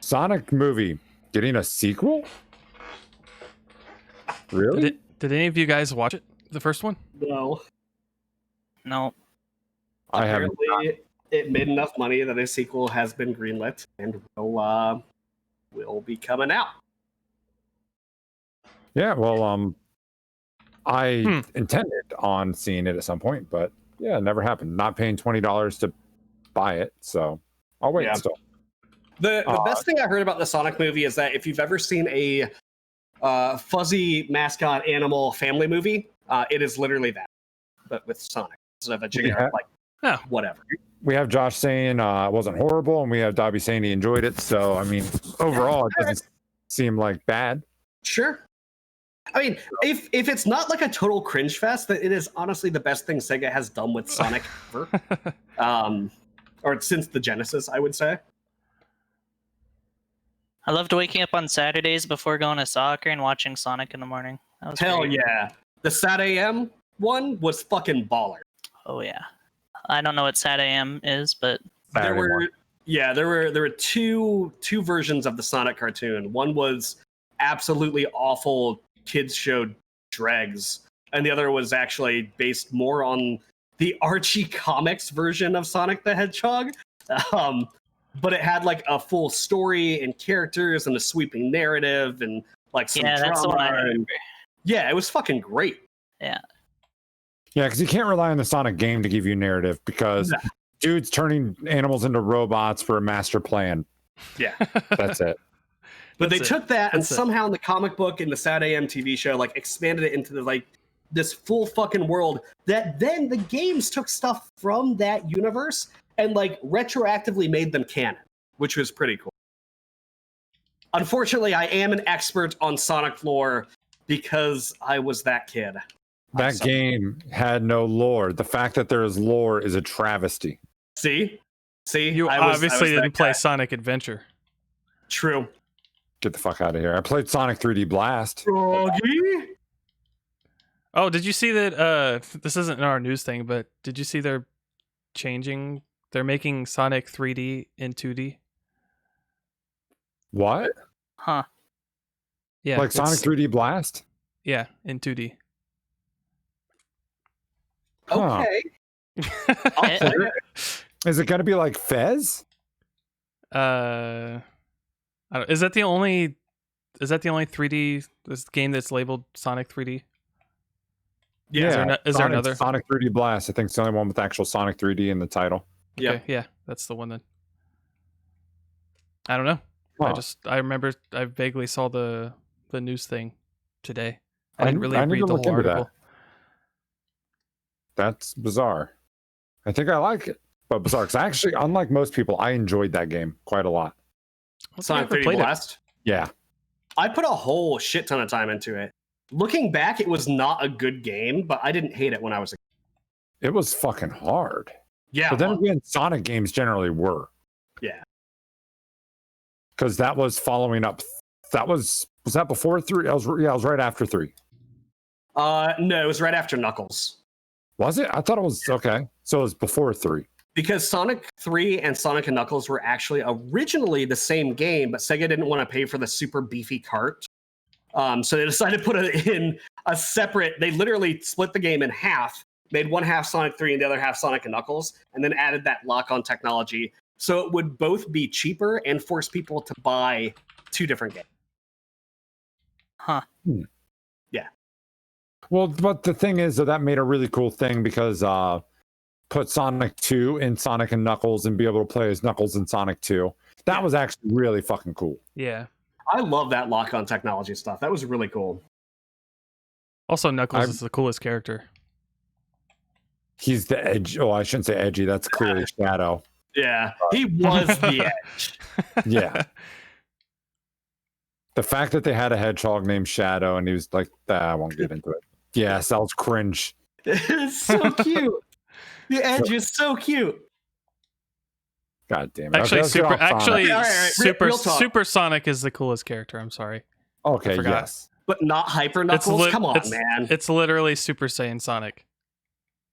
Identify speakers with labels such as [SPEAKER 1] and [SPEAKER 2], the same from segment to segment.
[SPEAKER 1] Sonic movie getting a sequel? Really?
[SPEAKER 2] Did any of you guys watch it? The first one?
[SPEAKER 3] No.
[SPEAKER 1] I haven't.
[SPEAKER 3] Apparently, it made enough money that a sequel has been greenlit and will be coming out.
[SPEAKER 1] Yeah, well, I intended on seeing it at some point, but yeah, it never happened. Not paying $20 to buy it, so I'll wait still.
[SPEAKER 3] The best thing I heard about the Sonic movie is that if you've ever seen a fuzzy mascot animal family movie, it is literally that, but with Sonic instead of a generic whatever.
[SPEAKER 1] We have Josh saying it wasn't horrible, and we have Dobby saying he enjoyed it. So I mean, overall, it doesn't seem like bad.
[SPEAKER 3] Sure. I mean, if it's not like a total cringe fest, that it is honestly the best thing Sega has done with Sonic ever. Or since the Genesis, I would say.
[SPEAKER 4] I loved waking up on Saturdays before going to soccer and watching Sonic in the morning. That was
[SPEAKER 3] Hell
[SPEAKER 4] great.
[SPEAKER 3] yeah. The Sat AM one was fucking baller.
[SPEAKER 4] Oh yeah. I don't know what Sat AM is, but
[SPEAKER 3] there were two versions of the Sonic cartoon. One was absolutely awful kids show dregs, and the other was actually based more on the Archie comics version of Sonic the Hedgehog. But it had like a full story and characters and a sweeping narrative and like some drama.
[SPEAKER 4] That's the one I remember.
[SPEAKER 3] Yeah, it was fucking great.
[SPEAKER 4] Yeah.
[SPEAKER 1] Yeah, because you can't rely on the Sonic game to give you narrative because dude's turning animals into robots for a master plan.
[SPEAKER 3] Yeah.
[SPEAKER 1] That's it.
[SPEAKER 3] But they took that and somehow in the comic book and the Sat AM TV show, like expanded it into this full fucking world that then the games took stuff from that universe and like retroactively made them canon, which was pretty cool. Unfortunately, I am an expert on Sonic lore because I was that kid.
[SPEAKER 1] That game had no lore. The fact that there is lore is a travesty.
[SPEAKER 3] See?
[SPEAKER 2] You obviously didn't play Sonic Adventure.
[SPEAKER 3] True.
[SPEAKER 1] Get the fuck out of here. I played Sonic 3D Blast.
[SPEAKER 3] Froggy?
[SPEAKER 2] Oh, did you see that? This isn't in our news thing, but did you see they're making Sonic 3D in 2D?
[SPEAKER 1] What?
[SPEAKER 4] Huh.
[SPEAKER 2] Yeah.
[SPEAKER 1] Like Sonic 3D Blast?
[SPEAKER 2] Yeah, in 2D.
[SPEAKER 3] Okay.
[SPEAKER 1] Is it going to be like Fez?
[SPEAKER 2] I don't, is that the only 3D game that's labeled Sonic 3D?
[SPEAKER 1] Yeah.
[SPEAKER 2] Is there another?
[SPEAKER 1] Sonic 3D Blast. I think it's the only one with actual Sonic 3D in the title.
[SPEAKER 2] Okay, yeah, that's the one that. I don't know. I remember I vaguely saw the news thing today. I didn't really read the whole article.
[SPEAKER 1] That's bizarre. I think I like it, but bizarre because actually, unlike most people, I enjoyed that game quite a lot.
[SPEAKER 3] Sonic 3D Blast?
[SPEAKER 1] Yeah.
[SPEAKER 3] I put a whole shit ton of time into it. Looking back, it was not a good game, but I didn't hate it when I was a kid.
[SPEAKER 1] It was fucking hard.
[SPEAKER 3] Yeah.
[SPEAKER 1] But then again, Sonic games generally were.
[SPEAKER 3] Yeah.
[SPEAKER 1] Because that was following up. Was that before 3? It was right after 3.
[SPEAKER 3] No, it was right after Knuckles.
[SPEAKER 1] Was it? I thought it was okay. So it was before 3.
[SPEAKER 3] Because Sonic 3 and Sonic and Knuckles were actually originally the same game, but Sega didn't want to pay for the super beefy cart. So they decided to put it in a separate, they literally split the game in half, made one half Sonic 3 and the other half Sonic and Knuckles, and then added that lock-on technology. So it would both be cheaper and force people to buy 2 different games.
[SPEAKER 4] Huh.
[SPEAKER 3] Yeah.
[SPEAKER 1] Well, but the thing is that made a really cool thing because put Sonic 2 in Sonic and Knuckles and be able to play as Knuckles in Sonic 2. That was actually really fucking cool.
[SPEAKER 2] Yeah.
[SPEAKER 3] I love that lock-on technology stuff. That was really cool.
[SPEAKER 2] Also, Knuckles is the coolest character.
[SPEAKER 1] He's the edge. Oh, I shouldn't say edgy. That's clearly Shadow.
[SPEAKER 3] Yeah, he was the edge.
[SPEAKER 1] Yeah. The fact that they had a hedgehog named Shadow and he was like, I won't get into it. Yes, that was cringe.
[SPEAKER 3] It's so cute. The edge is so cute.
[SPEAKER 1] God damn it.
[SPEAKER 2] Actually,
[SPEAKER 3] okay,
[SPEAKER 2] Super Sonic is the coolest character. I'm sorry.
[SPEAKER 1] Okay, yes.
[SPEAKER 3] But not Hyper Knuckles? Come on, man.
[SPEAKER 2] It's literally Super Saiyan Sonic.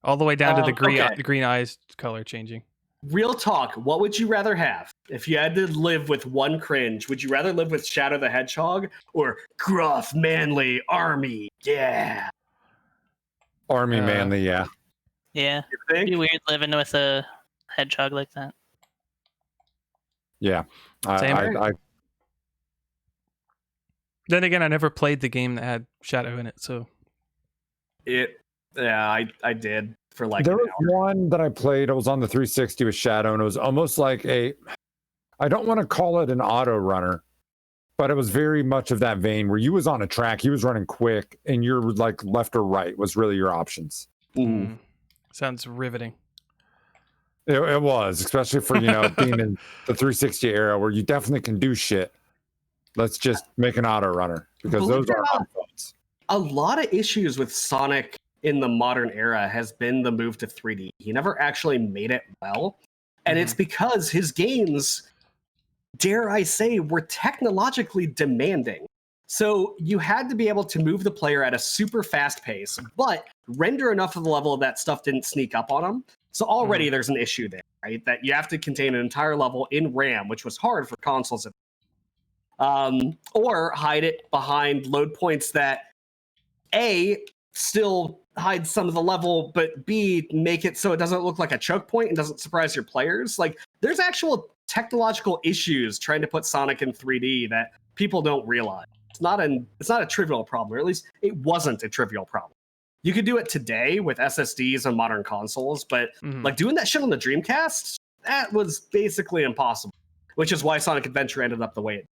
[SPEAKER 2] All the way down to the green eyes color changing.
[SPEAKER 3] Real talk, what would you rather have? if you had to live with one cringe, would you rather live with Shadow the Hedgehog or gruff, manly Army? Yeah.
[SPEAKER 1] Army manly, yeah.
[SPEAKER 4] Yeah.
[SPEAKER 3] You think?
[SPEAKER 4] It'd be weird living with a hedgehog like that.
[SPEAKER 1] Yeah.
[SPEAKER 2] Same.
[SPEAKER 1] I
[SPEAKER 2] Then again, I never played the game that had Shadow in it, so
[SPEAKER 3] I did for like
[SPEAKER 1] there
[SPEAKER 3] an
[SPEAKER 1] was
[SPEAKER 3] hour.
[SPEAKER 1] one that I played. It was on the 360 with Shadow, and it was almost like I don't want to call it an auto runner, but it was very much of that vein where you was on a track, he was running quick, and you're like left or right was really your options.
[SPEAKER 2] sounds riveting.
[SPEAKER 1] It was, especially for being in the 360 era where you definitely can do shit. Let's just make an auto runner because
[SPEAKER 3] Believe
[SPEAKER 1] those
[SPEAKER 3] it or
[SPEAKER 1] are
[SPEAKER 3] not,
[SPEAKER 1] on phones.
[SPEAKER 3] A lot of issues with Sonic in the modern era has been the move to 3D. He never actually made it well. And it's because his games, dare I say, were technologically demanding. So you had to be able to move the player at a super fast pace, but render enough of the level that stuff didn't sneak up on him. So already there's an issue there, right? That you have to contain an entire level in RAM, which was hard for consoles. Or hide it behind load points that A, still hide some of the level, but B, make it so it doesn't look like a choke point and doesn't surprise your players. Like, there's actual technological issues trying to put Sonic in 3D that people don't realize. It's not a trivial problem, or at least it wasn't a trivial problem. You could do it today with SSDs on modern consoles, but like doing that shit on the Dreamcast, that was basically impossible. Which is why Sonic Adventure ended up the way it did.